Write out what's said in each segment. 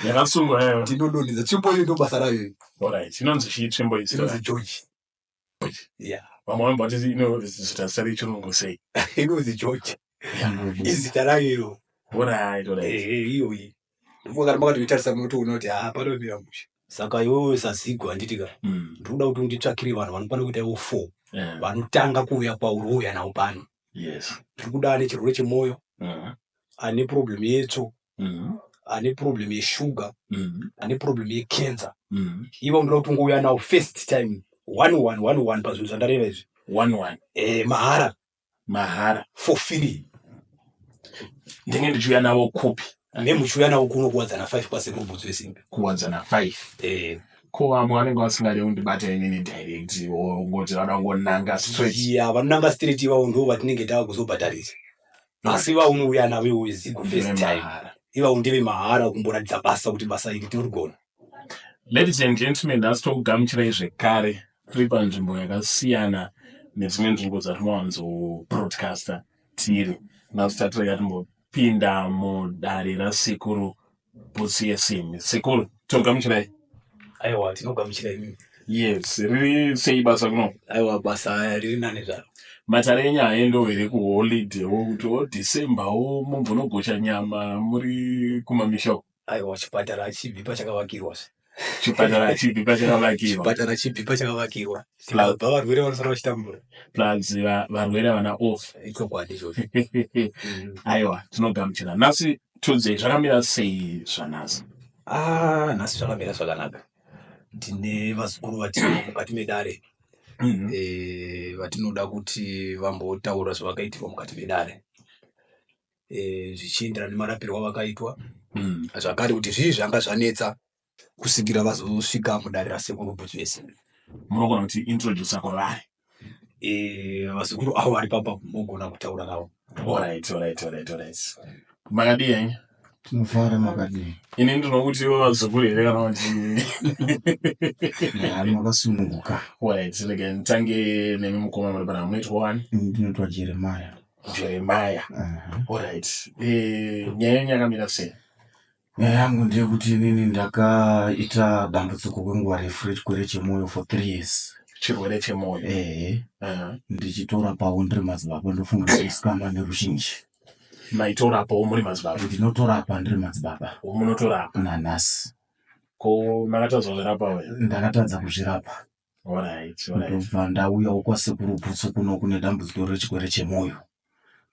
Yakasungwa tinodonhedza tsvimbo iyo ndobasa rayo. Alright, inonzi chii tsvimbo idzi? Inonzi George. Yeah. Vamwe vanobva zita zita rechirungu sei? Inonzi George. Izita rayo iro. Alright. Iyoyi. Kana makatoitarisa munotoona kuti panomira musha. Saka iwewe Sazigwa handitika. Ndinoda kuti unditsvakire vanhu vanokwana kuita iwo 4 vanotanga kuuya kwauri wouya nawo pano. Yes. Tiri kuda ane chirwere chemoyo, ane problem yetsvo, ane problem yeshuga, ane problem yecancer. Ivo ndoda kuti ungouya nawo first time 1 pazvinhu zvandareva izvi. 1 mahara for free. Ndenge ndichiuya nawo kopi. Nemuchiuya nawo kuno kuwadzana 5 pasekuru bhutsu yesimba. Kuwadzana 5. Ko vamwe vanenge vasingade kundibata inini direct ngoti vada kungonanga straight. Yeah, vanonanga straight ivavo ndo vatinenge tava kuzobhadharisa. Asi iva unouya navo iwe ziku first time. Iva undeve mahara kumboratidza basa kuti basa iri tirigona. Ladies and gentlemen, ndasitokugamuchirai zvekare tiri panzvimbo yakasiyana nedzimwe nzvimbo dzatinowanzo broadcaster tiri. Nasitatira timbopinda mudare rasekuru bhutsu yesimbi. Sekuru, togamuchirai. Aiwa, tinogamuchira imi. Yes, riri sei basa kuno? Aiwa, basa riri nane zvaro. Matare enyaya endo here kuholiday kuti December mumbonogosha nyama muri kumamisha. Aiwa, chipatara chibhipa chakavakirwa. Chipatara chibhipa chakavakirwa. Tinobva varwere vanosara vachitambura. Plus varwere vana off. Chokwadi izvozvo. Aiwa, tinogamuchira. Nhasi tudzei zvakamira sei zvanhasi? Nhasi zvakamira zvakanaka. Tine vazukuru vatino mukati medare. Vatinoda kuti vambotaura zvavakaitirwa mukati medare. Zvichienderana nemarapirwo avakaitwa. Zvakare kuti zvii zvanga zvanetsa kusvikira vazosvika mudare rasekuru bhutsu yesimbi. Munogona kuti introduce kwavari. Vazukuru avo vari papa mogona kutaura navo. Alright. Makadii henyu? Tinofara makadii. Ini ndinokuti ivo vazukuru here kana kuti makasununguka. Alright, rega nditange nemi mukoma muri pana munoitwa wani? Ndinoitwa Jeremiah. Alright. Nyaya yenyu yakamira sei? Nyaya yangu ndeyekuti inini ndakaita dambudziko kwenguva refu rechirwere chemoyo for 3 years. Chirwere chemoyo? Ndichitorapawo ndiri madzibaba ndofunga ndisikamba neruzhinji. Maitorapawo muri madzibaba? Ndinotorapa ndiri madzibaba. Munotorapa? Nanhasi. Ko makatadza kuzvirapa? Ndakatadza kuzvirapa. Alright. Ndobva ndauyawo kwasekuru bhutsu kuno kune dambudziko rechirwere chemoyo.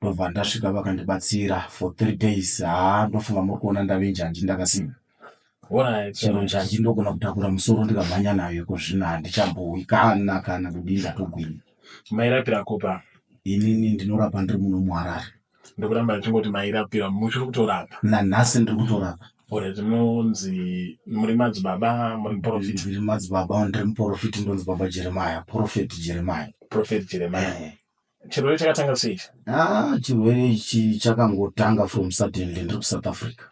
Ndobva ndasvika vakandibatsira for 3 days. Ndofunga muri kuona ndave njanji ndakasimba. Chero njanji ndogona kutakura musoro ndikamhanya nayo kozvino handichambowi kana kudii ndatogwinya. Mairapira kupa? Inini ndinorapa ndiri muno muHarare. Ndokuramba ndichingoti mairapira muchiri kutorapa? Nanhasi ndiri kutorapa. Alright, munonzi muri madzibaba muri muprofiti? Ndiri madzibaba ndiri muprofiti ndonzi Baba Jeremiah, Prophet Jeremiah. Chirwere chakatanga sei? Chirwere ichi chakangotanga from suddenly ndiri kuSouth Africa.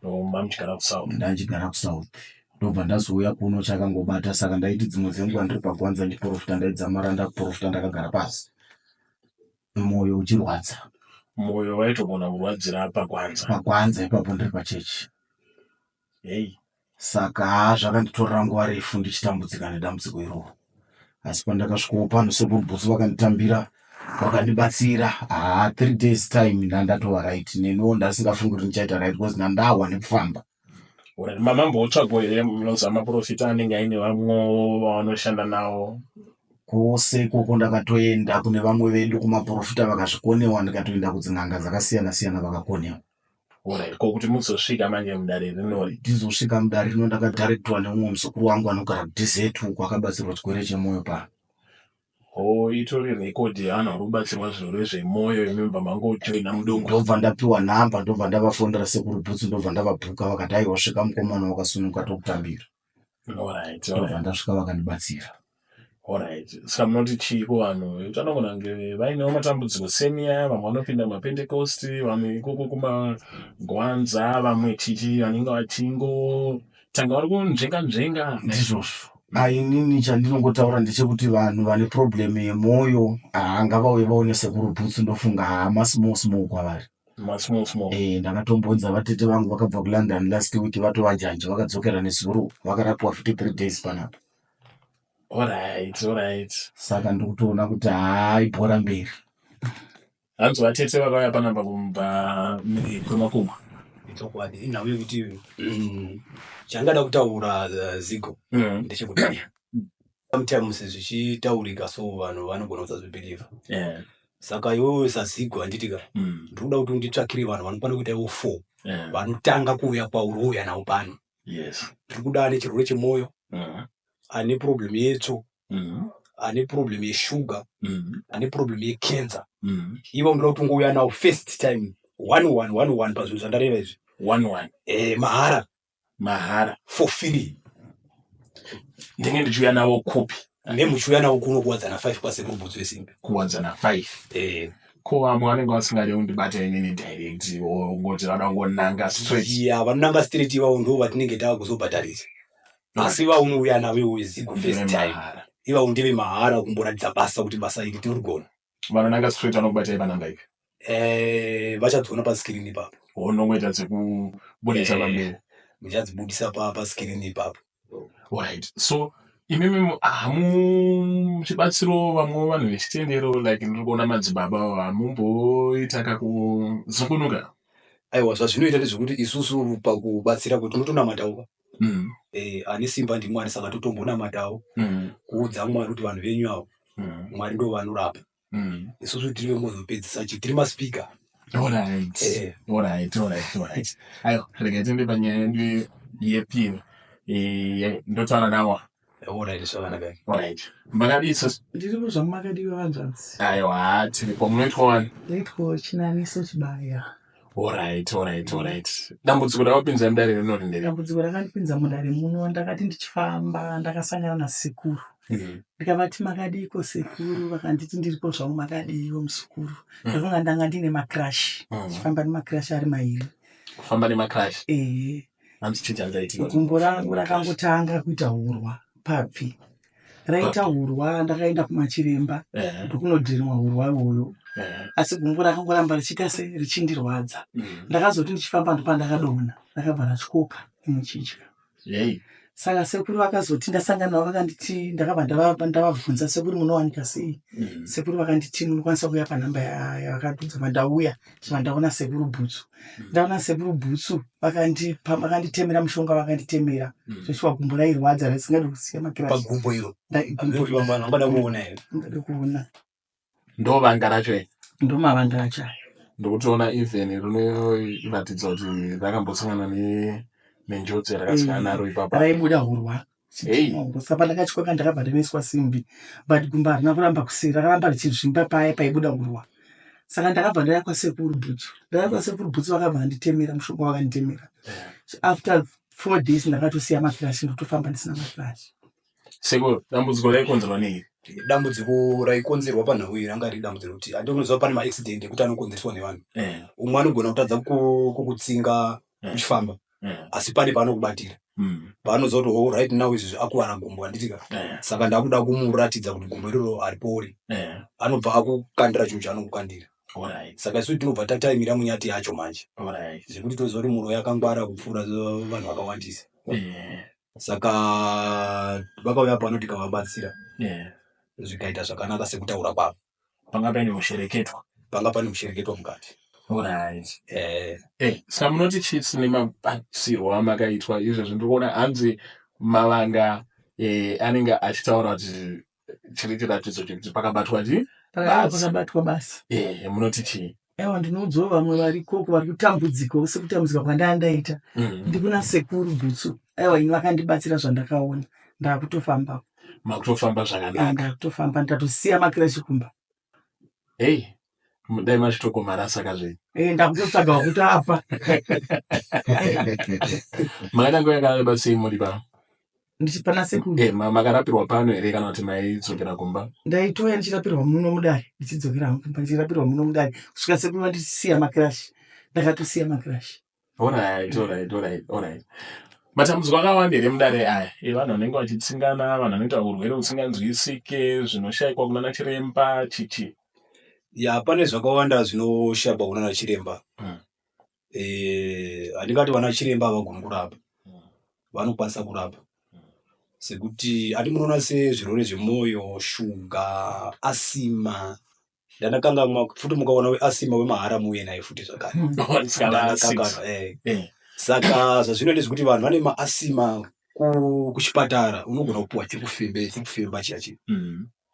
Mamuchigara kuSouth? Ndachigara kuSouth. Ndobva ndazouya kuno chakangobata saka ndaiti dzimwe dzenguva ndiri pagwanza ndiprofita ndaidzamara ndakuprofita ndakagara pasi. Moyo uchirwadza. Moyo waitogona kurwadzira pagwanza? Pagwanza ipapo ndiri pachechi. Saka zvakanditorera nguva refu ndichitambudzika nedambudziko iroro. Asi pandakasvikawo pano sekuru bhutsu vakanditambira vakandibatsira 3 days time ndandatova right. Neniwo ndasingafungi kuti ndichaita right because ndandawa nekufamba. Mamambotsvago here munozama profita anenge aine vamwe vanoshanda navo? Kwose koko ndakatoenda kune vamwe vedu kumaprofita vakazvikonewa, ndikatoenda kudzin'anga dzakasiyana vakakonewa. Alright, kokuti muzosvika manje mudare rinori? Ndizosvika mudare rino ndakadharektwa neumwe muzukuru wangu anogara kuDZ uko akabatsirwa chirwere chemoyo pano. Itori rekodhi yevanhu vari kubatsirwa zvirwere zvemoyo imemba mangojoina mudongo? Ndobva ndapiwa nhamba, ndobva ndavafondera sekuru bhutsu, ndobva ndavabhuka vakati aiwa svika mukomana wakasunuka tokutambira. Ndobva ndasvika vakandibatsira. Alright, saka munoti chiko vanhu tanogona kunge vainewo matambudziko semiya, vamwe vanopinda mapentecosti, vamwe ikoko kumagwanza, vamwe chichi vanenge vachingotanga vari kunzvenga. Ndizvozvo. Inini chandinongotaura ndechekuti vanhu vane problem yemoyo ngavauye vaone sekuru bhutsu, ndofunga small kwavari. Small. Ndakatombonza vatete vangu vakabva kuLondon last week vatovanjanje vakadzokera nezuro vakarapwa 53 days panapa. Alright. Saka ndikutoona kuti ibhora mberi. Hanzi vatete vakauya panapa kumba kwemakumwa. Itokwadi inhau yekuti changada kutaura Zigo ndechekuti sometimes zvichitaurika so vanhu vanogona kusazvibhelievha. Saka iwewe saZigo handitika ndikuda kuti unditsvakire vanhu vanokwana kuita iwo 4 vanotanga kuuya kwauri uya nawo pano. Ndiri kuda ane chirwere chemwoyo, ane problem yetsvo, ane problem yeshuga, ane problem yecancer. Ivo ndinoda kuti ungouya nawo first time 1 pazvinhu zvandareva izvi 1 mahara for free. Ndenge ndichiuya nawo kopi nemuchiuya nawo kuno kuwadzana 5 kwasekuru bhutsu yesimbi kuwadzana 5 ko vamwe vanenge vasingade kundibata inini direct ngoti vada kungonanga straight. Vanonanga straight ivavo ndo vatinenge tava kuzobhadharisa, asi iva unouya navo iwe Zigo first time iva undeve mahara kumboratidza basa kuti basa iri tirigona. Vanonanga straight vanokubata ipananga ipi vachadziona paskirini ipapo. Unongoita dzekubudisa pamberi muchadzibudisa paskirini ipapo. Alright, so imimi hamuchibatsiro vamwe vanhu vechitendero like ndiri kuona madzibaba hamumboita kakuzungunuka? Aiwa, zvazvinoita ndezvekuti isusu pakubatsira kuti tinotonamatawo ane simba ndiMwari, saka totombonamatawo kuudza Mwari kuti vanhu venyu avo Mwari ndo vanorapa. Isusu tiri vemuzopedzisa tiri maspika. Alright. Ayo, rega tiende panyaya yepiri. Ndotaura nawa. Alright. Makadisa. Ndiri zvamakadiwa vanzvanzi. Aiwa, tiri pamunoitwa wani. Ndoitwa chinaniso chibaya. Alright. Dambudziko rakapinza mudare rinori ndere. Dambudziko rakandipinza mudare muno ndakati ndichifamba ndakasangana nasekuru. Ndikavati makadiko sekuru, vakanditi ndiripo zvangu makadiwo musukuru. Ndakunga ndanga ndine macrash. Chifamba nemacrash ari mairi. Kufamba nemacrash? Hanzi chichanzaitika. Gumbo rangu rakangotanga kuita hurwa pabvi. Raita hurwa ndakaenda kumachiremba. Ndokunodhirimwa hurwa ihoyo. Asi gumbo rakangoramba richiita richindirwadza. Ndakazoti ndichifamba ndopandakadonha. Ndakabva rachikoka imuchidya. Saka sekuru vakazoti ndasangana navo vakanditi ndakabva ndavabvunza sekuru munowanika sei? Sekuru vakanditi munokwanisa kuuya panhamba yakadudza mandauya chima ndaona sekuru bhutsu. Ndaona sekuru bhutsu vakanditemera mushonga vakanditemera. Zvochiwa gumbo rairwadza risingadi kusiya makirashi. Pagumbo iro. Ndangada kuona here. Ndangada kuona. Ndo vanga racho here. Ndo mavanga racho. Ndokutoona even rinoratidza kuti rakambosangana nenjodzi rakasangana naro ipapa. Raibuda hurwa. Saka ndakachikoka ndakabva ndameswa simbi. But gumbo harina kuramba kusira, rakaramba richizvimba paya paibuda hurwa. Saka ndakabva ndaya kwasekuru bhutsu. Ndaya kwasekuru bhutsu vakabva vanditemera mushonga wakanditemera. After 4 days ndakatosiya makirashi ndotofamba ndisina makirashi. Sekuru, dambudziko raikonzerwa nei? Dambudziko raikonzerwa panhau iyi ranga riri dambudziko kuti andinoziva pane maaccident ekuti anokonzereswa nevanhu. Umwe anogona kutadza kukutsinga uchifamba. Asi pane paanokubatira. Paanoziva kuti right now izvi akuvara gumbo handitika. Saka ndakuda kumuratidza kuti gumbo iroro haripori. Anobva akukandira chinhu chaanokukandira. Saka isu tinobva tataimira munyati yacho manje. Zvekuti toziva kuti munhu yakangwara kupfuura vanhu vakawandisa. Saka vakauya pano tikavabatsira. Zvikaita zvakanaka sekutaura kwavo. Panga pane mushereketwa. Panga pane mushereketwa mukati. Saka munoti chitsi nemabatsirwo amakaitwa izvezvi ndikuona hanzi mavanga anenge achitaura kuti chiri chiratidzo chekuti pakabatwa pakabatwa basa. Munoti chii? Ewa ndinoudzawo vamwe varikoko vari kutambudzika sekutambudzika kwandandaita. Ndikuna sekuru bhutsu. Ewa ini vakandibatsira zvandakaona. Ndakutofamba. Makutofamba zvakanaka. Ndakutofamba ndatosiya makirashi kumba. Dai machitoko marasaka zvei. Ndakutotsvaga wakuti apa. Makaita nguva yakareba sei muri pano? Ndichipana sekuru. Makarapirwa pano here kana kuti maidzokera kumba? Ndaitoya ndichirapirwa muno mudare. Ndichidzokera kumba ndichirapirwa muno mudare. Kusvika sekuru vandisiya makirashi. Ndakatosiya makirashi. Alright. Matambudziko akawanda here mudare aya? Vanhu vanenge vachitsingana, vanhu vanoita urwere husinganzwisike, zvinoshayikwa kunana chiremba, chichi. Ya pane zvakawanda zvinoshaba kuna chiremba. Handingati vana chiremba havagoni kurapa. Vanokwanisa kurapa. Sekuti hati munoona sezvirwere zvemwoyo, shuga, asima. Ndakanga futi mukaona weasima wemahara muuye naye futi zvakare. Saka zvazvinoita zvekuti vanhu vane maasima kuchipatara unogona kupuwa chekufemba chiya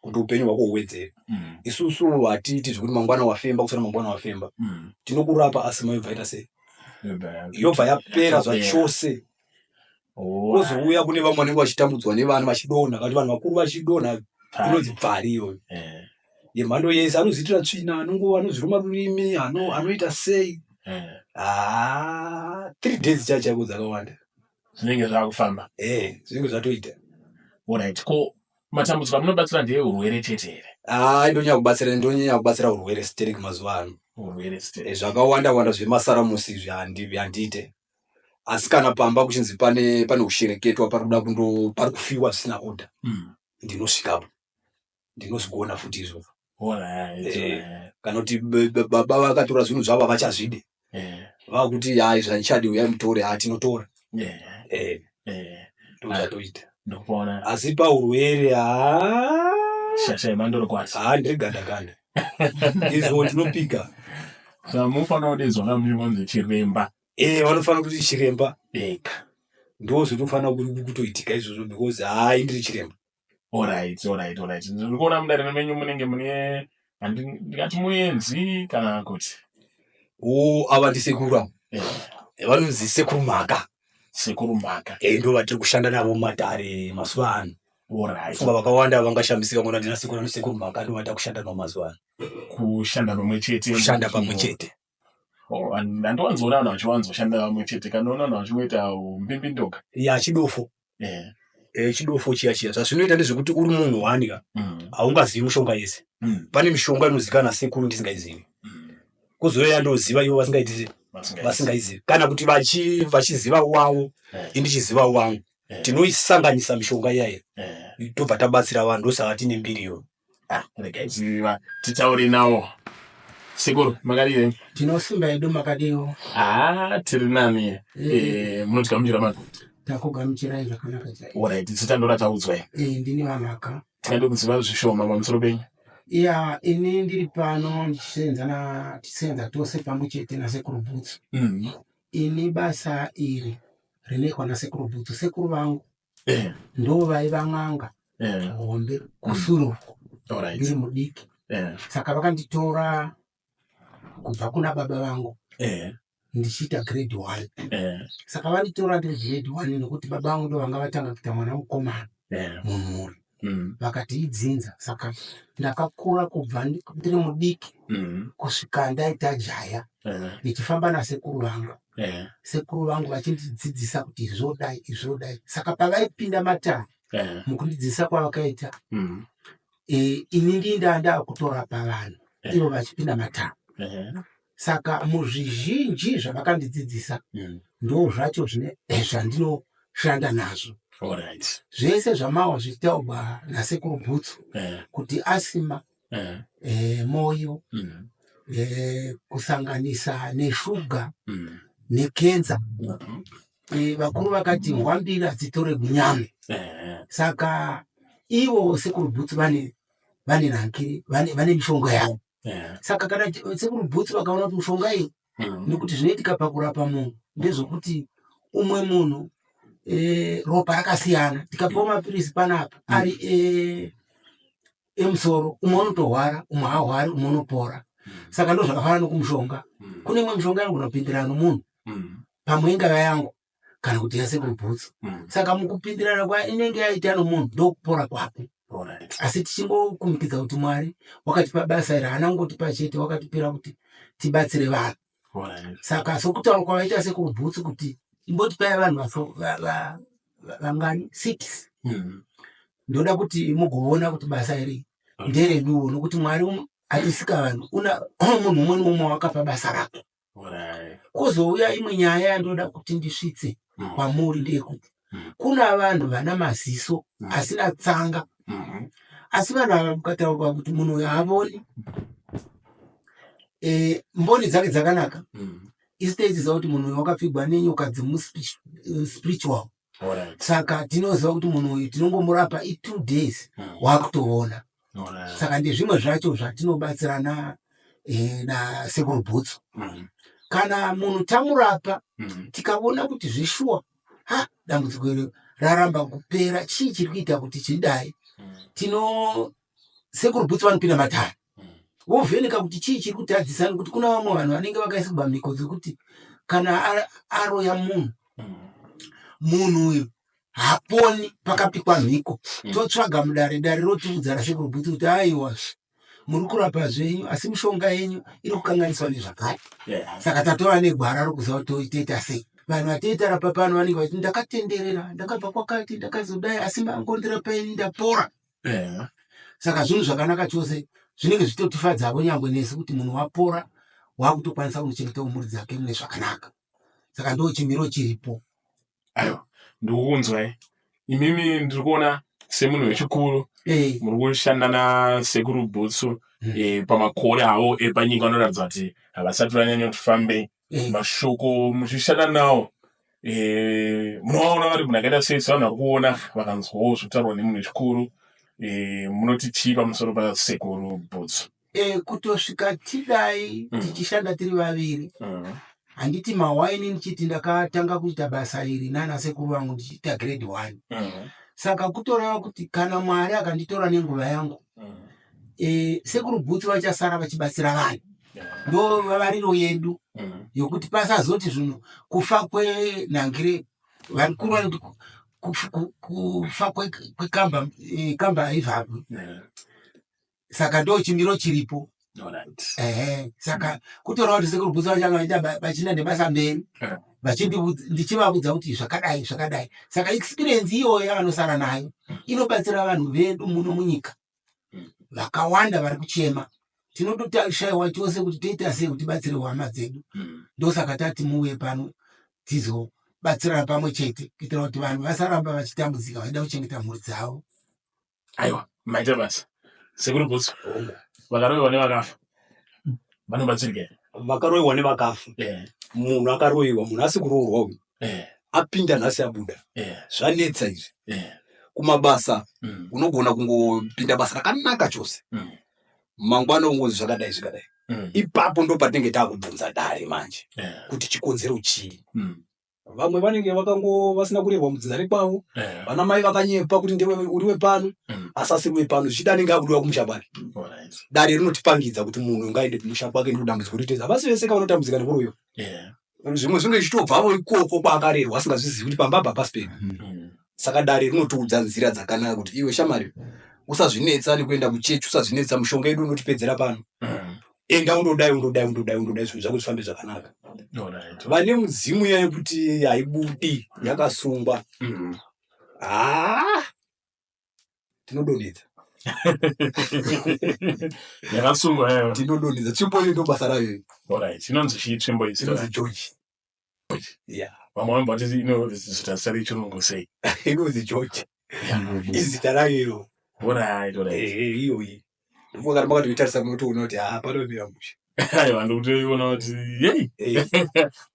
kuti upenyu hwako huwedzere. Isusu hatiti zvekuti mangwana wafemba kusana mangwana wafemba. Tinokurapa asima yobva ita sei? Yobva yapera zvachose. Kozouya kune vamwe vanenge vachitambudzwa nevana vachidonha, kuti vanhu vakuru vachidonha inonzi pfari iyoyo. Yemhando yese anoziitira tsvina, anozviruma rurimi, anoita sei. 3 days chako dzakawanda. Zvinenge zvakufamba. Zvinenge zvatoita. Alright, ko matambudziko amunobatsira ndeye urwere chete here? Ndonyanya kubatsira urwere stereki mazuva ano. Urwere stereki. Zvakawanda zvemasaramusi handite. Asi kana pamba kuchinzi pane kushereketwa pari kufiwa zvisina oda. Ndinosvikapo. Ndinozvigona futi izvozvo. Kana kuti baba vakatora zvinhu zvavo havachazvide. Vakuti zvandichadi uya mutore tinotora. Ndozvatoita. Ndopona. Asi paurwere shasha yemandoro kwasi. Ndiriganda. Izvo ndinopika. Munofanira kudedzwa namunhu chiremba. Vanofanira kuti chiremba. Ndozvinofanira kutoitika izvozvo because ndiri chiremba. Alright. Ndikuona mudariro menyu munenge mune ndingati muenzi kana kuti. Ava ndisekuru avo. Vanonzi sekuru mhaka. Sekuru mhaka. Ndo vatiri kushanda navo mumatare mazuva ano. Alright. Funga vakawanda vangashambisika ngona ndina sekuru mhaka ndovata kushanda navo mazuva ano. Kushanda pamwe chete. Kushanda pamwe chete. Handiwanzoona vanhu vachiwanzoshanda pamwe chete kana unoona vanhu vachimboita mbimbindoka. Chidofo. Chidofo chiya zvazvinoita ndezvekuti uri munhu wanika haungazivi mishonga yese. Pane mishonga inozikanwa sekuru ndisingaizivi. Kuzoya ndoziva ivo vasingaizivi. Kana kuti vachiziva wavo indichiziva wangu. Tinoisanganisa mishonga iyayo. Tobva tabatsira vanhu ndosaka tine mbiriyo. Regai titaure nawo. Sekuru makadii? Tinosimba edu makadiwo. Tiri nani? Munotigamuchira mani? Takugamuchirai zvakanaka chaizvo. Alright, titandora taudzwa. Ndini vamhaka. Tikade kuziva zvishoma pamusoro penyu. Ini ndiri pano tichisenza tose pamwe chete nasekuru Bhutsu. Ini basa iri rinoitwa nasekuru Bhutsu. Sekuru vangu ndo vaiva n'anga hombe kusuru ndiri mudiki. Saka vakanditora kubva kuna baba vangu ndichiita grade 1. Saka vanditora ndiri grade 1 nekuti baba vangu ndo vanga vatanga kuita mwana mukomana mumhuri. Vakati idzinza. Saka ndakakura kubva ndiri mudiki kusvika ndaita jaya ndichifamba nasekuru vangu. Sekuru vangu vachindidzidzisa kuti izvodai. Saka pavaipinda matare mukundidzidzisa kwavakaita ini ndinda kutorapa vanhu ivo vachipinda matare. Saka muzvizhinji zvavakandidzidzisa ndo zvacho zvandinoshanda nazvo. Zvese zvamawa zvichitaurwa nasekuru Bhutsu kuti asima, moyo, kusanganisa neshuga nekenza. Vakuru vakati ngwambiri hadzitore gunyame. Saka ivo sekuru Bhutsu vane nankiri, vane mishonga yavo. Saka kana sekuru Bhutsu vakaona kuti mishonga iyi nekuti zvinoitika pakurapa munhu ndezvokuti umwe munhu ropa rakasiyana. Tikapiwa mapirisi panapa ari emusoro, umwe unotorwara, umwe haarwari, umwe unopora. Saka ndo zvakafanana nokumushonga. Kune imwe mishonga inogona kupindirana nomunhu pamwe ingava yangu kana kuti yasekuru Bhutsu. Saka mukupindirana inenge yaita nomunhu ndokupora kwake. Asi tichingokumikidza kuti Mwari wakatipa basa iri, haana kungotipa chete, wakatipira kuti tibatsire vanhu. Saka sokutaura kwavaita sekuru Bhutsu kuti imbotipai vanhu vangani 6. Ndoda kuti mugoona kuti basa iri ndereduwo nokuti Mwari atisika vanhu una munhu umwe neumwe wakapa basa rake. Kozouya imwe nyaya yandoda kuti ndisvitse kwamuri ndeyekuti kuna vanhu vana maziso asina tsanga. Asi vanhu ava mukataurwa kuti munhu haavoni mboni dzake dzakanaka isiteji za kuti munhu wakapfigwa nenyoka spiritual. Saka tinoziva kuti munhu uyu tinongomurapa 2 days wakutoona. Saka ndezvimwe zvacho zvatinobatsirana nasekuru Bhutsu. Kana munhu tamurapa tikaona kuti zvishuwa dambudziko iri raramba kupera, chii chiri kuita kuti chidai, sekuru Bhutsu vanopinda matare wovheneka kuti chii chiri kutadzisana, kuti kuna vamwe vanhu vanenge vakaisirwa mhiko dzekuti kana aroya munhu uyu haponi pakapikwa mhiko. Totsvaga mudare rotiudza rasekuru Bhutsu kuti aiwa muri kurapa zvenyu asi mishonga yenyu iri kukanganiswa nezvakare. Saka tatova negwara rokuziva kuti toita sei. Vanhu vatoita rapa pano vanenge vachiti ndakatenderera, ndakabva kwakati, ndakazodai asi mangondirapa ini ndapora. Saka zvinhu zvakanaka chose zvinenge zvitotifadzavo nyangwe nesu kuti munhu wapora wakutokwanisa kunochengeta mhuri dzake mune zvakanaka. Saka ndo chimiro chiripo. Aiwa, ndikukunzwa. Imimi ndiri kuona semunhu wechikuru muri kushanda nasekuru Bhutsu pamakore avo epanyika anoratidza kuti havasati vanyanya kuti fambe mashoko muchishanda nawo. Munovaona vari munhu akaita sei sevanhu vari kuona vakanzwawo zvitaurwa nemunhu wechikuru. Munoti chii pamusoro pasekuru Bhutsu? Kutosvika tidai tichishanda tiri vaviri, handiti mawaini ndichiti ndakatanga kuita basa iri nana sekuru vangu ndichiita grade 1. Saka kutoreva kuti kana Mwari akanditora nenguva yangu, sekuru Bhutsu vachasara vachibatsira vanhu. Ndo vavariro yedu yokuti pasazoti zvinhu kufa kwenhangire vakuru vanoti kufa kwekamba haivhabwi. Saka ndo chimiro chiripo. Saka kutoreva kuti sekuru Bhutsu vachinda nebasa mberi ndichivabudza kuti zvakadai zvakadai. Saka experience iyoyo yavanosara nayo inobatsira vanhu vedu muno munyika vakawanda vari kuchema. Tinotoshayiwa chose kuti toita sei kuti tibatsire hama dzedu. Ndosaka tati muuye pano tizobatsirana pamwe chete kuitira kuti vanhu vasaramba vachitambudzika vaida kuchengeta mhuri dzavo. Aiwa, maita basa. Sekuru Bhutsu, vakaroiwa nevakafa vanobatsirika? Vakaroiwa nevakafa, munhu akaroiwa, munhu asi kuroorwa uyu apinda nhasi abuda, zvanetsa izvi. Kumabasa unogona kungopinda basa rakanaka chose, mangwana ungozi zvakadai zvakadai. Ipapo ndo patinenge takubvunza dare manje kuti chikonzero chii. Vamwe vanenge vasina kurerwa mudzidari kwavo, vana mai vakanyepa kuti ndewe uriwe pano, asasi uriwe pano, zvida anenge akudiwa kumusha kwake. Dare rinotipangidza kuti munhu ngaende kumusha kwake ndodambudziko riteza. Vasi vese vanotambudzika nemuroyo. Zvimwe zvinenge zvichitobvawo ikoko kwaakarerwa asingazvizivi kuti pambabva pasi pedu. Saka dare rinotiudza nzira dzakanaka kuti iwe shamari usazvinetsa nekuenda kuchechi, usazvinetsa, mushonga yedu unotipedzera pano. Enda undodai zvinhu zvako zvifambe zvakanaka. Vane mudzimu yekuti haibudi yakasungwa. Tinodonedza. Yakasungwa tinodonedza. Tsvimbo ino ndo basa rayo. Inonzi chii tsvimbo idzi? Inonzi George. Vamwe vanombati inonzi zita sari chirungu sei? Inonzi George. Izita rayo. Iyoyi. Ndivogara makatoitarisa munotoona kuti panomira musha. Aiwa, ndikutoiona kuti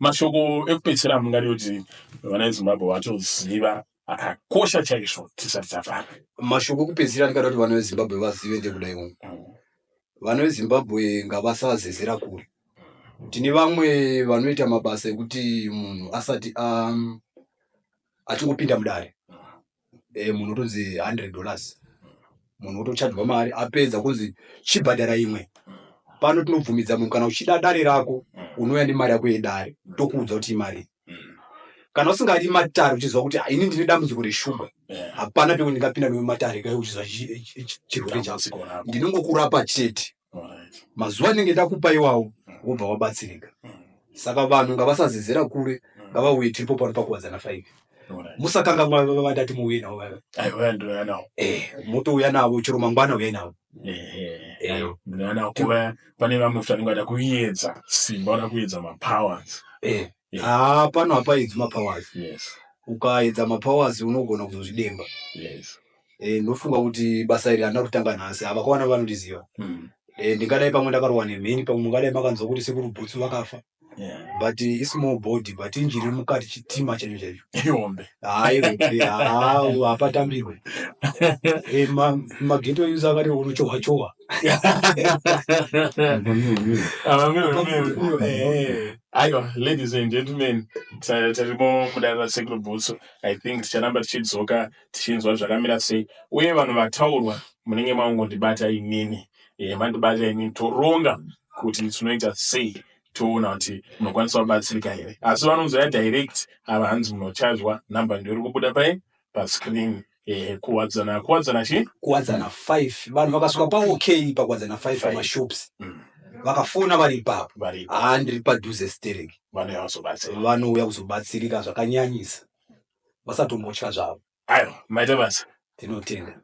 mashoko ekupedzisira mungari kuti vana veZimbabwe vatoziva akakosha chaizvo tisati tafara. Mashoko ekupedzisira ndikada kuti vana veZimbabwe vazive ndekudai umu. Vana veZimbabwe ngavasazezera kure. Tine vamwe vanoita mabasa ekuti munhu asati achingopinda mudare, munhu otonzi $100, munhu otocharjwa mari apedza kunzi chibhadhara imwe. Pano tinobvumidza munhu kana uchida dare rako unouya nemari yako yedare, tokuudza kuti imari. Kana usingadi matare uchizwa kuti ini ndine dambudziko reshuga, hapana pekuti ndingapinda newe matare kai uchizwa chirwere chako, ndinongokurapa chete. Mazuva anenge ndakupa iwawo wobva wabatsirika. Saka vanhu ngavasazezera kure, ngavauye tiripo pano pakuwadzana 5. Musakanga vandati muuye navo vaya. Aiwa, ndouya navo. Motouya navo chero mangwana uyai navo. Ndouya navo kuva pane vamwe futi vanenge vada kuedza simba, vada kuedza mapowers. Pano hapaedzi mapowers. Ukaedza mapowers unogona kuzozvidemba. Ndofunga kuti basa iri handina kutanga nhasi, ava kwawana vanotiziva. ndingadai pamwe ndakarowa nemheni, pamwe mungadai makanzwa kuti sekuru Bhutsu vakafa. Yeah. But small body, but injiri mukati chitima chacho chacho. Iombe. Hapatambirwe. Mageto yuza akati unochowa. Aiwa, ladies and gentlemen, tarimo mudara sekuru Bhutsu. I think ticharamba tichidzoka tichinzwa zvakamira sei. Uye vanhu vataurwa munenge maungondibata inini. Mandibata inini toronga kuti tinoita sei. Toona kuti munokwanisa kubatsirika here. Asi vanozoya direct ava hanzi munochazwa namba ndio iri kubuda pascreen. Kuwadzana chi? Kuwadzana 5. Vanhu vakasvika pa OK pakuwadzana 5 pamashops. Vakafona vari ipapo. Ndiri padhuze stereki. Vanouya kuzobatsirika zvakanyanyisa. Vasatombotya zvavo. Aiwa, maita basa. Tinotenga.